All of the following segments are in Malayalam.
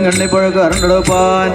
എണ്ണിപ്പുഴക്ക് അരണ്ടെടുപ്പാൻ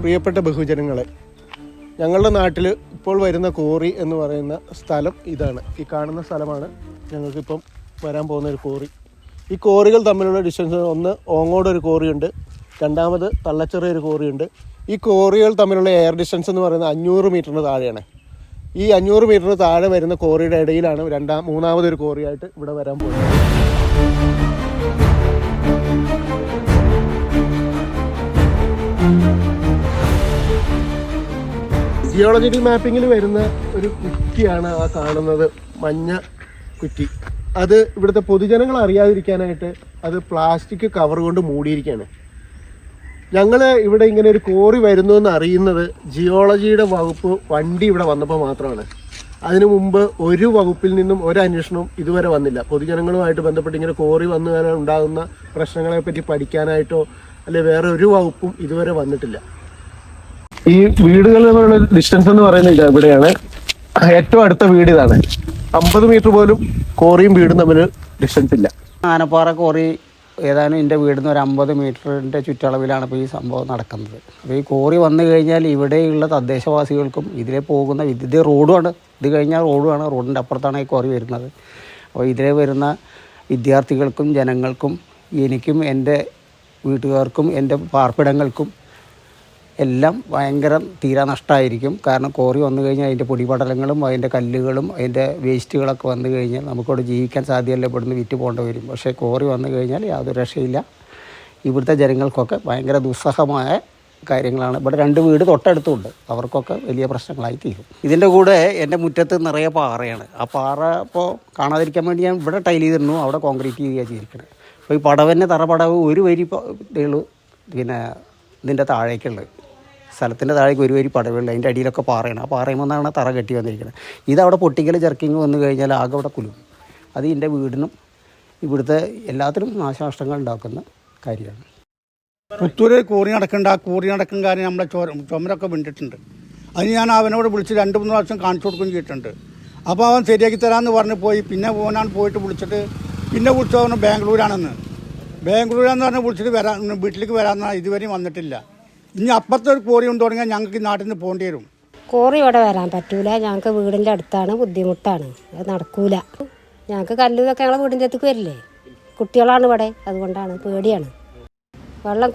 പ്രിയപ്പെട്ട ബഹുജനങ്ങളെ, ഞങ്ങളുടെ നാട്ടിൽ ഇപ്പോൾ വരുന്ന കോറി എന്ന് പറയുന്ന സ്ഥലം ഇതാണ്. ഈ കാണുന്ന സ്ഥലമാണ് ഞങ്ങൾക്കിപ്പം വരാൻ പോകുന്ന ഒരു കോറി. ഈ കോറികൾ തമ്മിലുള്ള ഡിസ്റ്റൻസ്, ഒന്ന് ഓങ്ങോട് ഒരു കോറിയുണ്ട്, രണ്ടാമത് തള്ളച്ചിറ ഒരു കോറിയുണ്ട്. ഈ കോറികൾ തമ്മിലുള്ള എയർ ഡിസ്റ്റൻസ് എന്ന് പറയുന്നത് 500 മീറ്ററിന് താഴെയാണ്. ഈ 500 മീറ്ററിന് താഴെ വരുന്ന കോറിയുടെ ഇടയിലാണ് മൂന്നാമതൊരു കോറിയായിട്ട് ഇവിടെ വരാൻ പോകുന്നത്. ജിയോളജിക്കൽ മാപ്പിങ്ങിൽ വരുന്ന ഒരു കുറ്റിയാണ് ആ കാണുന്നത്, മഞ്ഞ കുറ്റി. അത് ഇവിടുത്തെ പൊതുജനങ്ങൾ അറിയാതിരിക്കാനായിട്ട് അത് പ്ലാസ്റ്റിക് കവർ കൊണ്ട് മൂടിയിരിക്കുകയാണ്. ഞങ്ങൾ ഇവിടെ ഇങ്ങനെ ഒരു കോറി വരുന്നു എന്ന് അറിയുന്നത് ജിയോളജിയുടെ വകുപ്പ് വണ്ടി ഇവിടെ വന്നപ്പോൾ മാത്രമാണ്. അതിനു മുമ്പ് ഒരു വകുപ്പിൽ നിന്നും ഒരു അന്വേഷണവും ഇതുവരെ വന്നില്ല. പൊതുജനങ്ങളുമായിട്ട് ബന്ധപ്പെട്ട് ഇങ്ങനെ കോറി വന്നു ഉണ്ടാകുന്ന പ്രശ്നങ്ങളെ പറ്റി പഠിക്കാനായിട്ടോ അല്ലെ വേറെ ഒരു വകുപ്പും ഇതുവരെ വന്നിട്ടില്ല. ഈ വീടുകൾ തമ്മിലുള്ള ഡിസ്റ്റൻസ് എന്ന് പറയുന്നത് ഇവിടെയാണ്. ഏറ്റവും അടുത്ത വീട് ഇതാണ്. 50 മീറ്റർ പോലും കോറിയും വീടും തമ്മിൽ ഡിസ്റ്റൻസ് ഇല്ല. ആനപ്പാറ കോറി ഏതാനും എൻ്റെ വീടിൽ നിന്ന് ഒരു 50 മീറ്ററിൻ്റെ ചുറ്റളവിലാണ് ഇപ്പോൾ ഈ സംഭവം നടക്കുന്നത്. അപ്പോൾ ഈ കോറി വന്നു കഴിഞ്ഞാൽ ഇവിടെയുള്ള തദ്ദേശവാസികൾക്കും ഇതിലെ പോകുന്ന ഇത് റോഡുമാണ്, ഇത് കഴിഞ്ഞാൽ റോഡുമാണ്, റോഡിൻ്റെ അപ്പുറത്താണ് ഈ കോറി വരുന്നത്. അപ്പോൾ ഇതിലെ വരുന്ന വിദ്യാർത്ഥികൾക്കും ജനങ്ങൾക്കും എനിക്കും എൻ്റെ വീട്ടുകാർക്കും എൻ്റെ പാർപ്പിടങ്ങൾക്കും എല്ലാം ഭയങ്കര തീരാ നഷ്ടമായിരിക്കും. കാരണം കോറി വന്നു കഴിഞ്ഞാൽ അതിൻ്റെ പൊടിപടലങ്ങളും അതിൻ്റെ കല്ലുകളും അതിൻ്റെ വേസ്റ്റുകളൊക്കെ വന്നു കഴിഞ്ഞാൽ നമുക്കവിടെ ജീവിക്കാൻ സാധ്യമല്ല, ഇവിടുന്ന് വിറ്റ് പോകേണ്ടി വരും. പക്ഷേ കോറി വന്നു കഴിഞ്ഞാൽ യാതൊരു രക്ഷയില്ല. ഇവിടുത്തെ ജനങ്ങൾക്കൊക്കെ ഭയങ്കര ദുസ്സഹമായ കാര്യങ്ങളാണ്. ഇവിടെ 2 വീട് തൊട്ടടുത്തുണ്ട്, അവർക്കൊക്കെ വലിയ പ്രശ്നങ്ങളായി തീരും. ഇതിൻ്റെ കൂടെ എൻ്റെ മുറ്റത്ത് നിറയെ പാറയാണ്. ആ പാറ ഇപ്പോൾ കാണാതിരിക്കാൻ വേണ്ടി ഞാൻ ഇവിടെ ടൈൽ ചെയ്തിരുന്നു, അവിടെ കോൺക്രീറ്റ് ചെയ്യുകയാണ് ചെയ്തിരിക്കുന്നത്. അപ്പോൾ ഈ പടവന്നെ തറപടവ് ഒരു വരി ഇതേയുള്ളൂ, പിന്നെ ഇതിൻ്റെ താഴേക്കുള്ളത് സ്ഥലത്തിൻ്റെ താഴേക്ക് ഒരു വരി പടവുണ്ട്, അതിൻ്റെ അടിയിലൊക്കെ പാറയാണ്. ആ പാറയുമെന്നാണ് തറ കെട്ടി വന്നിരിക്കുന്നത്. ഇതവിടെ പൊട്ടിക്കൽ ജർക്കിങ് വന്നു കഴിഞ്ഞാൽ ആകെ അവിടെ കുലുങ്ങും. അത് എൻ്റെ വീടിനും ഇവിടുത്തെ എല്ലാത്തിനും നാശനഷ്ടങ്ങൾ ഉണ്ടാക്കുന്ന കാര്യമാണ്. പുത്തൂര് കോറി നടക്കേണ്ട, ആ കോറി നടക്കുന്ന കാര്യം നമ്മളെ ചുമരൊക്കെ വിണ്ടിട്ടുണ്ട്. അതിന് ഞാൻ അവനോട് വിളിച്ച് 2-3 പ്രാവശ്യം കാണിച്ചു കൊടുക്കുകയും ചെയ്തിട്ടുണ്ട്. അപ്പോൾ അവൻ ശരിയാക്കി തരാമെന്ന് പറഞ്ഞ് പോയി. പിന്നെ ഓനാണ് പോയിട്ട് വിളിച്ചിട്ട് പിന്നെ വിളിച്ചു പറഞ്ഞു ബാംഗ്ലൂരാണെന്ന് പറഞ്ഞ് വിളിച്ചിട്ട് വീട്ടിലേക്ക് വരാമെന്നാണ് ഇതുവരെയും വന്നിട്ടില്ല. ഇനി അപ്പുറത്തെ ഒരു കോറി കൊണ്ട് തുടങ്ങിയാൽ ഞങ്ങൾക്ക് നാട്ടിൽ നിന്ന് പോകേണ്ടി വരും. കോറി ഇവിടെ വരാൻ പറ്റൂല, ഞങ്ങൾക്ക് വീടിൻ്റെ അടുത്താണ്, ബുദ്ധിമുട്ടാണ്, അത് നടക്കൂല. ഞങ്ങൾക്ക് കല്ലൂരൊക്കെ ഞങ്ങളെ വീടിൻ്റെ അടുത്തേക്ക് വരില്ലേ, കുട്ടികളാണ് ഇവിടെ, അതുകൊണ്ടാണ് പേടിയാണ്.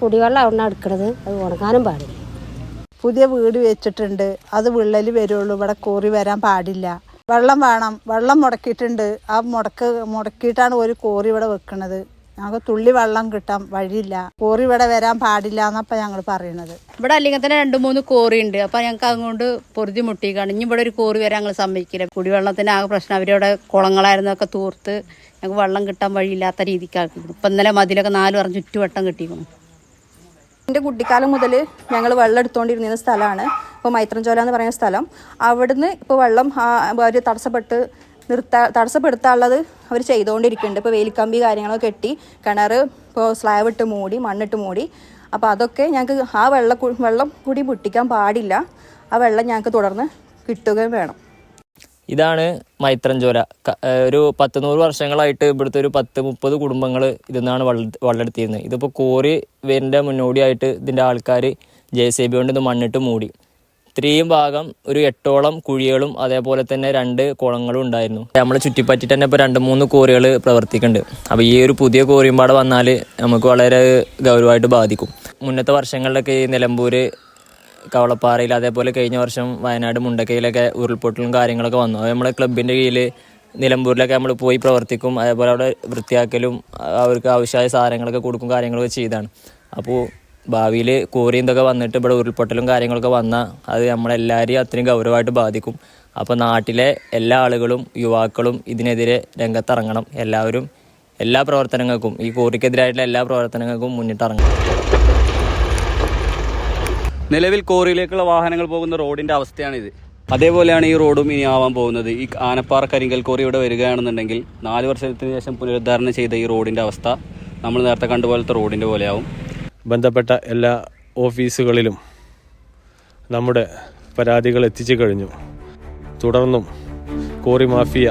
കുടിവെള്ളം അവിടെ എടുക്കണത്, അത് ഉണങ്ങാനും പാടില്ല. പുതിയ വീട് വെച്ചിട്ടുണ്ട്, അത് വിള്ളൽ വരുള്ളൂ, ഇവിടെ കോറി വരാൻ പാടില്ല. വെള്ളം വേണം, വെള്ളം മുടക്കിയിട്ടുണ്ട്. ആ മുടക്കിയിട്ടാണ് ഒരു കോറി ഇവിടെ വെക്കുന്നത്. ഞങ്ങൾക്ക് തുള്ളി വെള്ളം കിട്ടാൻ വഴിയില്ല, കോറി ഇവിടെ വരാൻ പാടില്ല എന്നപ്പോൾ ഞങ്ങൾ പറയണത്. ഇവിടെ അല്ലെങ്കിൽ തന്നെ 2-3 കോറി ഉണ്ട്. അപ്പം ഞങ്ങൾക്ക് അതുകൊണ്ട് പൊറുതി മുട്ടിക്കാണ്. ഇനി ഇവിടെ ഒരു കോറി വരാൻ ഞങ്ങൾ സമ്മതിക്കില്ല. കുടിവെള്ളത്തിന് ആകെ പ്രശ്നം. അവരവിടെ കുളങ്ങളായിരുന്നൊക്കെ തൂർത്ത് ഞങ്ങൾക്ക് വെള്ളം കിട്ടാൻ വഴിയില്ലാത്ത രീതിക്കാക്കിയിരുന്നു. ഇപ്പം ഇന്നലെ മതിലൊക്കെ 4 പറഞ്ഞ് ചുറ്റുവട്ടം കെട്ടിക്കണം. എൻ്റെ കുട്ടിക്കാലം മുതൽ ഞങ്ങൾ വെള്ളം എടുത്തുകൊണ്ടിരുന്ന സ്ഥലമാണ് ഇപ്പോൾ മൈത്രൻചോല എന്ന് പറയുന്ന സ്ഥലം. അവിടുന്ന് ഇപ്പോൾ വെള്ളം അവർ തടസ്സപ്പെടുത്താനുള്ളത് അവർ ചെയ്തുകൊണ്ടിരിക്കുന്നുണ്ട്. ഇപ്പോൾ വേലിക്കമ്പി കാര്യങ്ങളൊക്കെ കെട്ടി കിണർ ഇപ്പോൾ സ്ലാബ് ഇട്ട് മൂടി, മണ്ണിട്ട് മൂടി. അപ്പോൾ അതൊക്കെ ഞങ്ങൾക്ക് ആ വെള്ളം കൂടി പൊട്ടിക്കാൻ പാടില്ല. ആ വെള്ളം ഞങ്ങൾക്ക് തുടർന്ന് കിട്ടുകയും വേണം. ഇതാണ് മൈത്രൻചോല. ഒരു 100 വർഷങ്ങളായിട്ട് ഇവിടുത്തെ ഒരു 10-30 കുടുംബങ്ങൾ ഇതിൽ നിന്നാണ് വെള്ളമെടുത്തിരുന്നത്. ഇതിപ്പോൾ കോറി വരുന്നതിൻ്റെ മുന്നോടിയായിട്ട് ഇതിൻ്റെ ആൾക്കാർ JCB കൊണ്ട് ഇത് മണ്ണിട്ട് മൂടി. ഇത്രയും ഭാഗം ഒരു 8ഓളം കുഴികളും അതേപോലെ തന്നെ 2 കുളങ്ങളും ഉണ്ടായിരുന്നു. നമ്മളെ ചുറ്റിപ്പറ്റി തന്നെ ഇപ്പോൾ 2-3 കോറികൾ പ്രവർത്തിക്കുന്നുണ്ട്. അപ്പോൾ ഈ ഒരു പുതിയ കോറിയും പാടെ വന്നാൽ നമുക്ക് വളരെ ഗൗരവമായിട്ട് ബാധിക്കും. മുന്നത്തെ വർഷങ്ങളിലൊക്കെ ഈ നിലമ്പൂർ, കവളപ്പാറയിൽ, അതേപോലെ കഴിഞ്ഞ വർഷം വയനാട് മുണ്ടക്കയിലൊക്കെ ഉരുൾപൊട്ടലും കാര്യങ്ങളൊക്കെ വന്നു. അത് നമ്മളെ ക്ലബിൻ്റെ കീഴിൽ നിലമ്പൂരിലൊക്കെ നമ്മൾ പോയി പ്രവർത്തിക്കും. അതേപോലെ അവിടെ വൃത്തിയാക്കലും അവർക്ക് ആവശ്യമായ സാധനങ്ങളൊക്കെ കൊടുക്കും, കാര്യങ്ങളൊക്കെ ചെയ്താണ്. അപ്പോൾ ഭാവിയിൽ കോറിയും ഇതൊക്കെ വന്നിട്ട് ഇവിടെ ഉരുൾപൊട്ടലും കാര്യങ്ങളൊക്കെ വന്നാൽ അത് നമ്മളെല്ലാവരെയും അത്രയും ഗൗരവമായിട്ട് ബാധിക്കും. അപ്പോൾ നാട്ടിലെ എല്ലാ ആളുകളും യുവാക്കളും ഇതിനെതിരെ രംഗത്തിറങ്ങണം. എല്ലാവരും എല്ലാ പ്രവർത്തനങ്ങൾക്കും, ഈ കോറിക്കെതിരായിട്ടുള്ള എല്ലാ പ്രവർത്തനങ്ങൾക്കും മുന്നിട്ടിറങ്ങണം. നിലവിൽ കോറിയിലേക്കുള്ള വാഹനങ്ങൾ പോകുന്ന റോഡിൻ്റെ അവസ്ഥയാണിത്. അതേപോലെയാണ് ഈ റോഡും ഇനി ആവാൻ പോകുന്നത്. ഈ ആനപ്പാറ കരിങ്കൽ കോറി ഇവിടെ വരികയാണെന്നുണ്ടെങ്കിൽ 4 വർഷത്തിന് ശേഷം പുനരുദ്ധാരണം ചെയ്ത ഈ റോഡിൻ്റെ അവസ്ഥ നമ്മൾ നേരത്തെ കണ്ടുപോലത്തെ റോഡിൻ്റെ പോലെയാവും. ബന്ധപ്പെട്ട എല്ലാ ഓഫീസുകളിലും നമ്മുടെ പരാതികൾ എത്തിച്ചു കഴിഞ്ഞു. തുടർന്നും കോറി മാഫിയ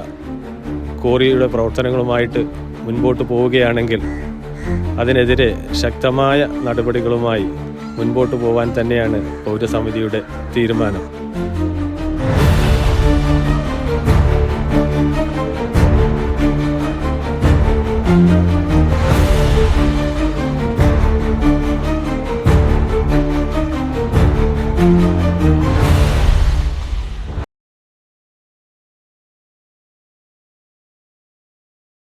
കോറിയുടെ പ്രവർത്തനങ്ങളുമായിട്ട് മുൻപോട്ട് പോവുകയാണെങ്കിൽ അതിനെതിരെ ശക്തമായ നടപടികളുമായി മുൻപോട്ട് പോകാൻ തന്നെയാണ് പൗരസമിതിയുടെ തീരുമാനം.